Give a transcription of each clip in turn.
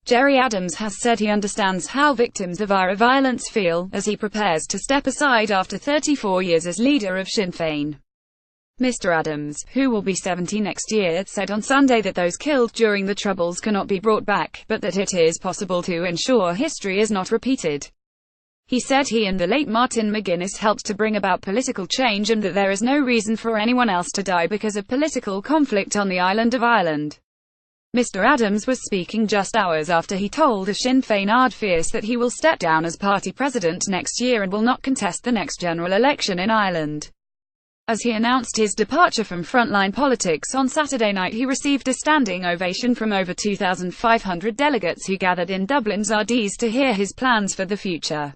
Gerry Adams has said he understands how victims of IRA violence feel, as he prepares to step aside after 34 years as leader of Sinn Fein. Mr. Adams, who will be 70 next year, said on Sunday that those killed during the Troubles cannot be brought back, but that it is possible to ensure history is not repeated. He said he and the late Martin McGuinness helped to bring about political change and that there is no reason for anyone else to die because of political conflict on the island of Ireland. Mr. Adams was speaking just hours after he told a Sinn Fein Ard Fheis that he will step down as party president next year and will not contest the next general election in Ireland. As he announced his departure from frontline politics on Saturday night, he received a standing ovation from over 2,500 delegates who gathered in Dublin's Ard's to hear his plans for the future.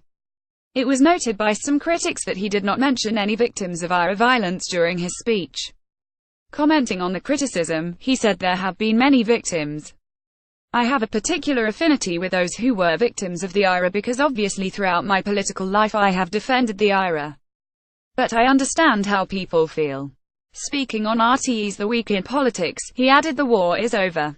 It was noted by some critics that he did not mention any victims of IRA violence during his speech. Commenting on the criticism, he said, "There have been many victims. I have a particular affinity with those who were victims of the IRA because obviously throughout my political life I have defended the IRA. But I understand how people feel." Speaking on RTE's The Week in Politics, he added, "The war is over.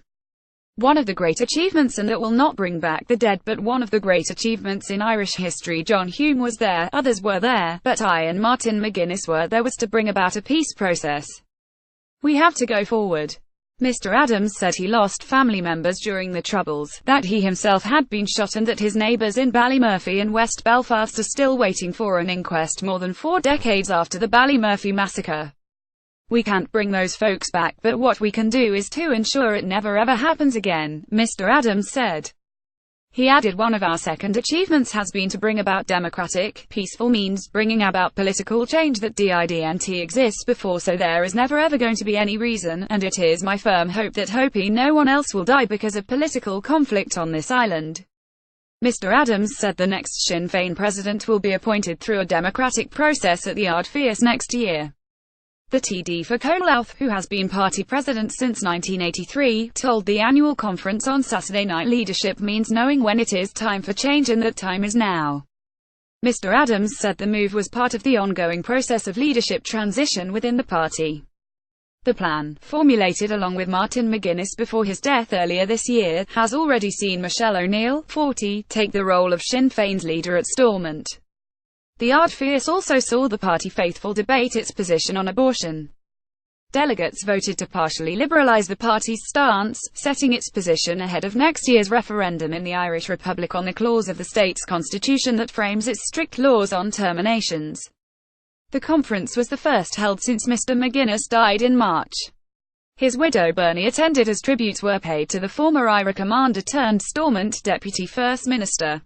One of the great achievements, and that will not bring back the dead, but one of the great achievements in Irish history. John Hume was there, others were there, but I and Martin McGuinness were there, was to bring about a peace process. We have to go forward." Mr. Adams said he lost family members during the Troubles, that he himself had been shot, and that his neighbours in Ballymurphy and West Belfast are still waiting for an inquest more than 4 decades after the Ballymurphy massacre. "We can't bring those folks back, but what we can do is to ensure it never ever happens again," Mr. Adams said. He added, "One of our second achievements has been to bring about democratic, peaceful means, bringing about political change that didn't exist before, so there is never ever going to be any reason, and it is my firm hope that no one else will die because of political conflict on this island." Mr. Adams said the next Sinn Féin president will be appointed through a democratic process at the Ard Fheis next year. The TD for Colouth, who has been party president since 1983, told the annual conference on Saturday night, "Leadership means knowing when it is time for change and that time is now." Mr. Adams said the move was part of the ongoing process of leadership transition within the party. The plan, formulated along with Martin McGuinness before his death earlier this year, has already seen Michelle O'Neill, 40, take the role of Sinn Féin's leader at Stormont. The Ard Fheis also saw the party faithful debate its position on abortion. Delegates voted to partially liberalise the party's stance, setting its position ahead of next year's referendum in the Irish Republic on the clause of the state's constitution that frames its strict laws on terminations. The conference was the first held since Mr. McGuinness died in March. His widow Bernie attended as tributes were paid to the former IRA commander turned Stormont Deputy First Minister.